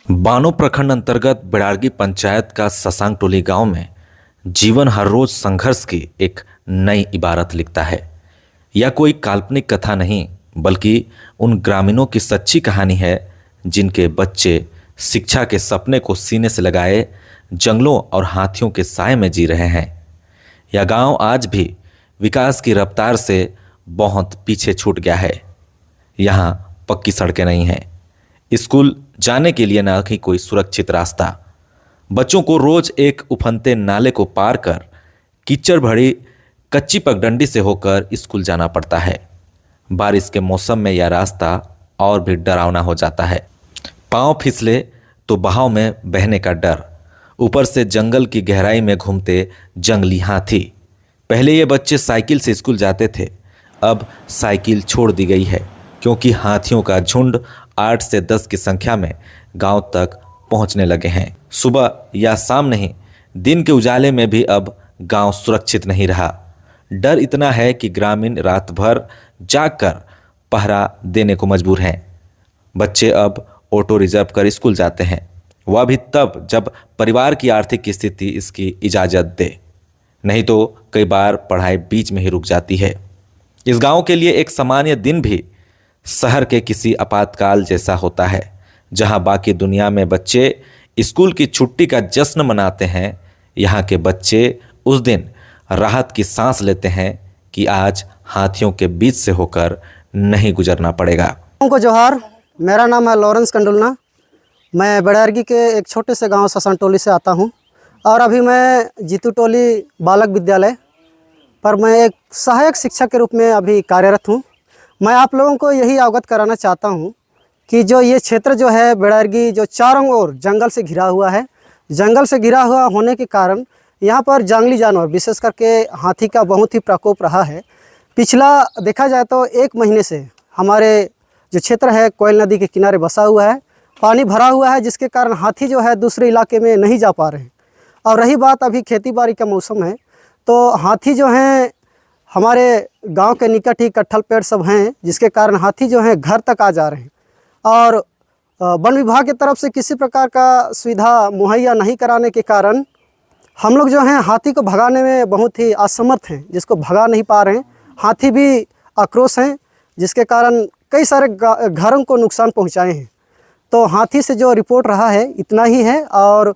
बानो प्रखंड अंतर्गत बिड़ारगी पंचायत का ससांग टोली गांव में जीवन हर रोज संघर्ष की एक नई इबारत लिखता है। यह कोई काल्पनिक कथा नहीं बल्कि उन ग्रामीणों की सच्ची कहानी है जिनके बच्चे शिक्षा के सपने को सीने से लगाए जंगलों और हाथियों के साए में जी रहे हैं। यह गांव आज भी विकास की रफ्तार से बहुत पीछे छूट गया है। यहाँ पक्की सड़कें नहीं हैं, स्कूल जाने के लिए ना ही कोई सुरक्षित रास्ता। बच्चों को रोज एक उफनते नाले को पार कर कीचड़ भरी कच्ची पगडंडी से होकर स्कूल जाना पड़ता है। बारिश के मौसम में यह रास्ता और भी डरावना हो जाता है। पांव फिसले तो बहाव में बहने का डर, ऊपर से जंगल की गहराई में घूमते जंगली हाथी। पहले ये बच्चे साइकिल से स्कूल जाते थे, अब साइकिल छोड़ दी गई है क्योंकि हाथियों का झुंड 8 से 10 की संख्या में गांव तक पहुंचने लगे हैं। सुबह या शाम नहीं, दिन के उजाले में भी अब गांव सुरक्षित नहीं रहा। डर इतना है कि ग्रामीण रात भर जागकर पहरा देने को मजबूर हैं। बच्चे अब ऑटो रिजर्व कर स्कूल जाते हैं, वह भी तब जब परिवार की आर्थिक स्थिति इसकी इजाज़त दे, नहीं तो कई बार पढ़ाई बीच में ही रुक जाती है। इस गांव के लिए एक सामान्य दिन भी शहर के किसी आपातकाल जैसा होता है। जहां बाकी दुनिया में बच्चे स्कूल की छुट्टी का जश्न मनाते हैं, यहाँ के बच्चे उस दिन राहत की सांस लेते हैं कि आज हाथियों के बीच से होकर नहीं गुजरना पड़ेगा। को जोहार, मेरा नाम है लॉरेंस कंडुलना। मैं बिड़ारगी के एक छोटे से गांव ससांग टोली से आता हूं और अभी मैं जीतू टोली बालक विद्यालय पर मैं एक सहायक शिक्षक के रूप में अभी कार्यरत हूं। मैं आप लोगों को यही अवगत कराना चाहता हूं कि जो ये क्षेत्र जो है बिड़ारगी, जो चारों ओर जंगल से घिरा हुआ है। जंगल से घिरा हुआ होने के कारण यहाँ पर जंगली जानवर विशेष करके हाथी का बहुत ही प्रकोप रहा है। पिछला देखा जाए तो 1 महीने से हमारे जो क्षेत्र है कोयल नदी के किनारे बसा हुआ है, पानी भरा हुआ है, जिसके कारण हाथी जो है दूसरे इलाके में नहीं जा पा रहे हैं। और रही बात अभी खेती बाड़ी का मौसम है तो हाथी जो हैं हमारे गांव के निकट ही कटहल पेड़ सब हैं, जिसके कारण हाथी जो हैं घर तक आ जा रहे हैं। और वन विभाग की तरफ से किसी प्रकार का सुविधा मुहैया नहीं कराने के कारण हम लोग जो हैं हाथी को भगाने में बहुत ही असमर्थ हैं, जिसको भगा नहीं पा रहे हैं। हाथी भी आक्रोश हैं, जिसके कारण कई सारे घरों को नुकसान पहुंचाए हैं। तो हाथी से जो रिपोर्ट रहा है इतना ही है। और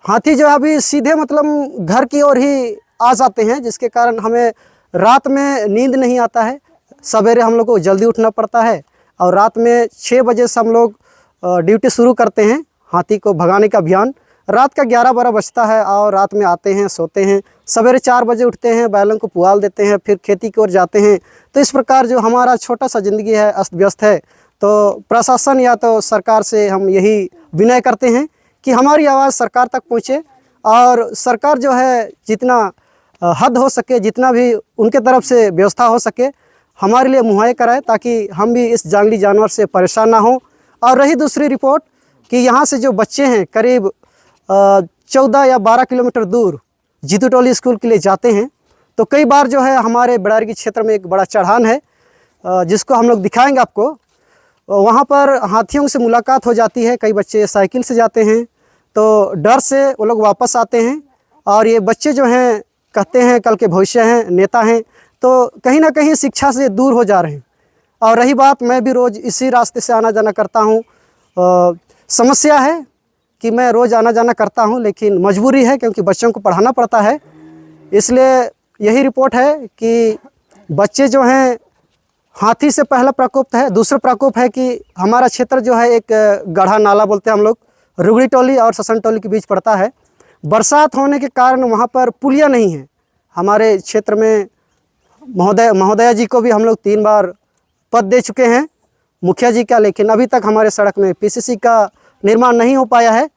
हाथी जो है अभी सीधे मतलब घर की ओर ही आ जाते हैं, जिसके कारण हमें रात में नींद नहीं आता है। सवेरे हम लोग को जल्दी उठना पड़ता है और रात में 6 बजे से हम लोग ड्यूटी शुरू करते हैं हाथी को भगाने का अभियान। रात का 11-12 बजता है और रात में आते हैं, सोते हैं, सवेरे 4 बजे उठते हैं, बैलों को पुआल देते हैं, फिर खेती की ओर जाते हैं। तो इस प्रकार जो हमारा छोटा सा ज़िंदगी है अस्त व्यस्त है। तो प्रशासन या तो सरकार से हम यही विनय करते हैं कि हमारी आवाज़ सरकार तक पहुँचे और सरकार जो है जितना हद हो सके, जितना भी उनके तरफ से व्यवस्था हो सके हमारे लिए मुहैया कराए, ताकि हम भी इस जंगली जानवर से परेशान ना हो। और रही दूसरी रिपोर्ट कि यहाँ से जो बच्चे हैं करीब 14 या 12 किलोमीटर दूर जीतू टोली स्कूल के लिए जाते हैं, तो कई बार जो है हमारे बिड़ारगी क्षेत्र में एक बड़ा चढ़ान है जिसको हम लोग दिखाएंगे आपको। वहाँ पर हाथियों से मुलाकात हो जाती है। कई बच्चे साइकिल से जाते हैं तो डर से वो लोग वापस आते हैं। और ये बच्चे जो हैं कहते हैं कल के भविष्य हैं, नेता हैं, तो कहीं ना कहीं शिक्षा से दूर हो जा रहे हैं। और रही बात, मैं भी रोज़ इसी रास्ते से आना जाना करता हूँ। समस्या है कि मैं रोज़ आना जाना करता हूँ, लेकिन मजबूरी है क्योंकि बच्चों को पढ़ाना पड़ता है। इसलिए यही रिपोर्ट है कि बच्चे जो हैं हाथी से पहला प्रकोप है। दूसरा प्रकोप है कि हमारा क्षेत्र जो है एक गढ़ा नाला बोलते हैं हम लोग, रुगड़ी टोली और ससन टोली के बीच पड़ता है। बरसात होने के कारण वहाँ पर पुलिया नहीं है। हमारे क्षेत्र में महोदया जी को भी हम लोग 3 बार पद दे चुके हैं, मुखिया जी का, लेकिन अभी तक हमारे सड़क में पीसीसी का निर्माण नहीं हो पाया है।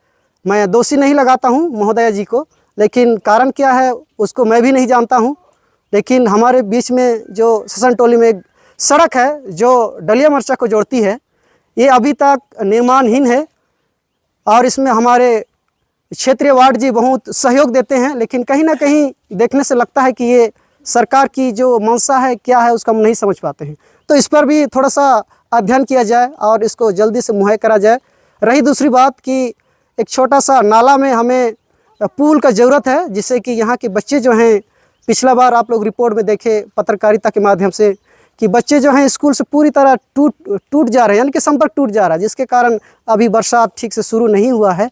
मैं दोषी नहीं लगाता हूँ महोदया जी को, लेकिन कारण क्या है उसको मैं भी नहीं जानता हूँ। लेकिन हमारे बीच में जो ससन टोली में एक सड़क है जो डलिया मरचा को जोड़ती है, ये अभी तक निर्माणहीन है। और इसमें हमारे क्षेत्रीय वार्ड जी बहुत सहयोग देते हैं, लेकिन कहीं ना कहीं देखने से लगता है कि ये सरकार की जो मंशा है क्या है उसका हम नहीं समझ पाते हैं। तो इस पर भी थोड़ा सा अध्ययन किया जाए और इसको जल्दी से मुहैया करा जाए। रही दूसरी बात कि एक छोटा सा नाला में हमें पुल का ज़रूरत है, जिससे कि यहाँ के बच्चे जो हैं, पिछला बार आप लोग रिपोर्ट में देखे पत्रकारिता के माध्यम से कि बच्चे जो हैं स्कूल से पूरी तरह टूट जा रहे हैं, यानी कि संपर्क टूट जा रहा है, जिसके कारण अभी बरसात ठीक से शुरू नहीं हुआ है।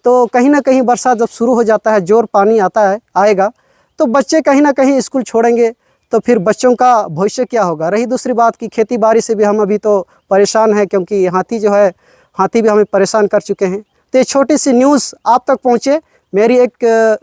तो कहीं ना कहीं बरसात जब शुरू हो जाता है, जोर पानी आएगा तो बच्चे कहीं ना कहीं स्कूल छोड़ेंगे, तो फिर बच्चों का भविष्य क्या होगा। रही दूसरी बात कि खेती बाड़ी से भी हम अभी तो परेशान हैं, क्योंकि हाथी भी हमें परेशान कर चुके हैं। तो ये छोटी सी न्यूज़ आप तक पहुँचे, मेरी एक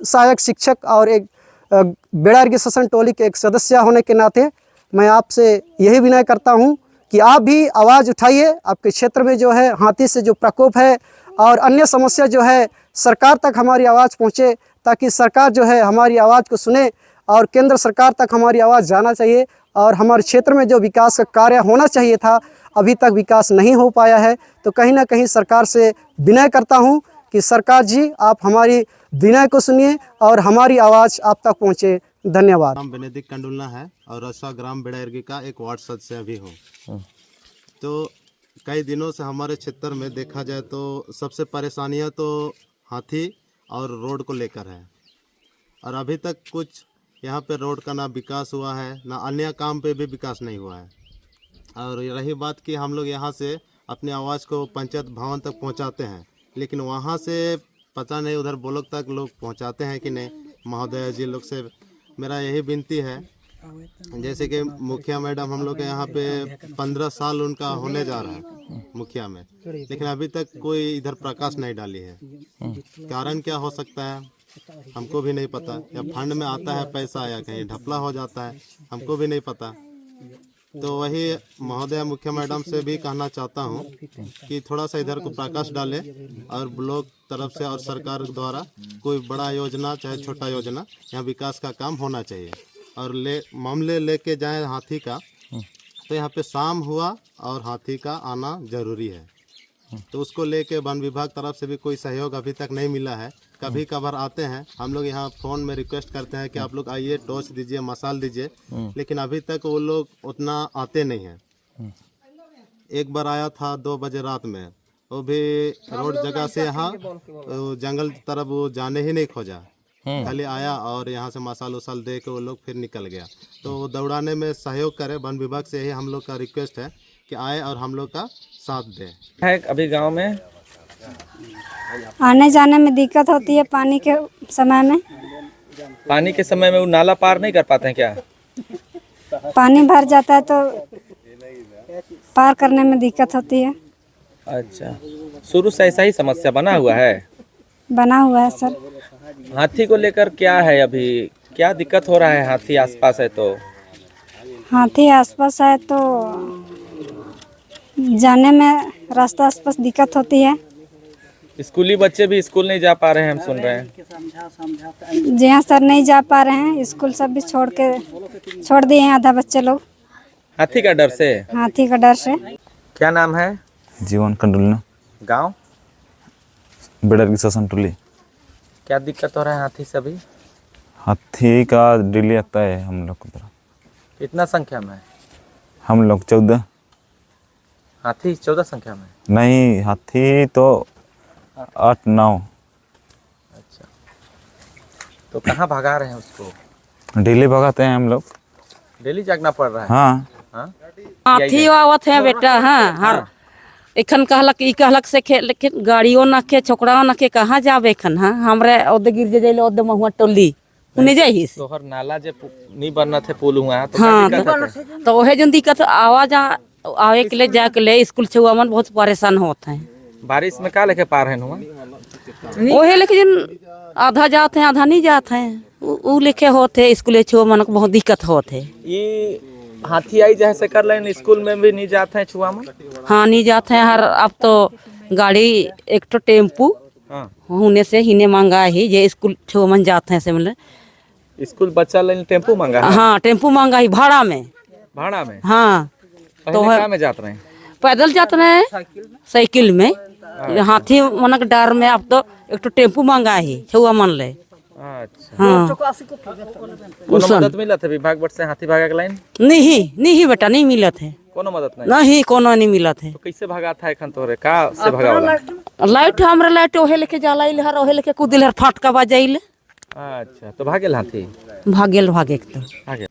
सहायक शिक्षक और एक बेड़ारगी शासन टोली के एक सदस्य होने के नाते मैं आपसे यही विनय करता हूं कि आप भी आवाज़ उठाइए। आपके क्षेत्र में जो है हाथी से जो प्रकोप है और अन्य समस्या जो है, सरकार तक हमारी आवाज़ पहुंचे, ताकि सरकार जो है हमारी आवाज़ को सुने और केंद्र सरकार तक हमारी आवाज़ जाना चाहिए। और हमारे क्षेत्र में जो विकास का कार्य होना चाहिए था, अभी तक विकास नहीं हो पाया है। तो कहीं ना कहीं सरकार से विनय करता हूं कि सरकार जी, आप हमारी विनय को सुनिए और हमारी आवाज़ आप तक पहुंचे। धन्यवाद। नाम बेनेदिक कंडुलना है और रसवा ग्राम बेड़ारगी का एक वार्ड सदस्य भी हूँ। तो कई दिनों से हमारे क्षेत्र में देखा जाए तो सबसे परेशानियाँ तो हाथी और रोड को लेकर है, और अभी तक कुछ यहाँ पे रोड का ना विकास हुआ है, ना अन्य काम पे भी विकास नहीं हुआ है। और रही बात कि हम लोग यहाँ से अपनी आवाज़ को पंचायत भवन तक पहुँचाते हैं, लेकिन वहाँ से पता नहीं उधर ब्लॉक तक लोग पहुँचाते हैं कि नहीं। महोदय जी लोग से मेरा यही विनती है, जैसे कि मुखिया मैडम हम लोग के यहाँ पे 15 साल उनका होने जा रहा है मुखिया में, लेकिन अभी तक कोई इधर प्रकाश नहीं डाली है। कारण क्या हो सकता है हमको भी नहीं पता, या फंड में आता है पैसा या कहीं ढपला हो जाता है, हमको भी नहीं पता। तो वही महोदय मुखिया मैडम से भी कहना चाहता हूँ कि थोड़ा सा इधर को प्रकाश डाले और ब्लॉक तरफ से और सरकार द्वारा कोई बड़ा योजना चाहे छोटा योजना, यहाँ विकास का काम होना चाहिए। और मामले लेके जाएं हाथी का, तो यहाँ पे शाम हुआ और हाथी का आना जरूरी है, तो उसको लेके वन विभाग तरफ से भी कोई सहयोग अभी तक नहीं मिला है। कभी कभार आते हैं हम लोग, यहाँ फ़ोन में रिक्वेस्ट करते हैं कि आप लोग आइए, टॉर्च दीजिए, मसाल दीजिए, लेकिन अभी तक वो लोग उतना आते नहीं हैं। एक बार आया था 2 बजे रात में, वो भी रोड जगह से यहाँ जंगल तरफ वो जाने ही नहीं खोजा, खाली आया और यहाँ से मसाल उसाल दे के वो लोग फिर निकल गया। तो वो दौड़ाने में सहयोग करे, वन विभाग से ही हम लोग का रिक्वेस्ट है कि आए और हम लोग का साथ दे। है अभी गांव में आने जाने में दिक्कत होती है पानी के समय में। पानी के समय में वो नाला पार नहीं कर पाते हैं क्या? पानी भर जाता है तो पार करने में दिक्कत होती है। अच्छा, शुरू से ऐसा ही समस्या बना हुआ है? बना हुआ है सर। हाथी को लेकर क्या है, अभी क्या दिक्कत हो रहा है? हाथी आसपास है तो हाथी आसपास है तो जाने में रास्ता आसपास दिक्कत होती है। स्कूली बच्चे भी स्कूल नहीं जा पा रहे हैं, हम सुन रहे हैं। जी हाँ सर, नहीं जा पा रहे हैं, स्कूल सब भी छोड़ दिए हैं आधा बच्चे लोग, हाथी का डर से। हाथी का डर से। क्या नाम है? जीवन कंडुलना, गांव बेड़ारगी शासन टोली। क्या दिक्कत हो रहा है हाथी से अभी? हाथी का डेली आता है हम लोग की तरफ। कितना संख्या में? हम लोग 14। हाथी 14 संख्या में? नहीं, हाथी तो 8-9। अच्छा, तो कहाँ भगा रहे हैं उसको? डेली भगाते हैं हम लोग। डेली जागना पड़ रहा है? हाँ, हाँ? हाथी आवत है बेटा। हाँ हर एखन कहलक ई कहलक से खे, लेकिन गाड़ियों न के छोकरा न के कहाँ जावे एखन। हाँ हमरे ओदे गिर जे ओदे महुआ टोली उन्हें जाही से। तोहर नाला जे नहीं बनना थे, पुल हुआ है तो हाँ क्या दिक्कत है? तो वही जो दिक्कत आवाज आवे के लिए जाके ले स्कूल से हुआ मन बहुत परेशान होते हैं। बारिश में का लेके पार है हुआ? वही लेकिन आधा जाते हैं आधा नहीं जाते हैं, उ लेके होते स्कूल छुआ मन को बहुत दिक्कत होते। ये हाथी आई जैसे कर लें, स्कूल में भी नहीं जाते हैं छुआ में? हाँ नहीं जाते हैं। हर अब तो गाड़ी एक तो टेम्पू होने से ही ने मांगा ही जे स्कूल छुआ मन जाते हैं से मतलब स्कूल बच्चा लेने टेम्पू मांगा है? हाँ टेम्पू मांगा ही भाड़ा में। भाड़ा में? हाँ तो कहाँ में जाते हैं? पैदल जाते हैं, साइकिल में। हाथी मनक डर में अब तो एक तो टेम्पू मांगा ही छुआ मन ले। अच्छा, हाँ कोनो मदद मिला था विभाग बट से हाथी भागा के लाइन? नहीं बेटा, नहीं मिला थे। कोनो मदद नहीं? नहीं कोनो नहीं मिला थे। तो कैसे भागा था एखन तोरे? का से भगावला? लाइट हमरा लाइट ओहे लेके जाला इले हर ओहे लेके कूदिल हर फटका बजाइले अच्छा तो भागेल हाथी भागेल भागे तो भागेल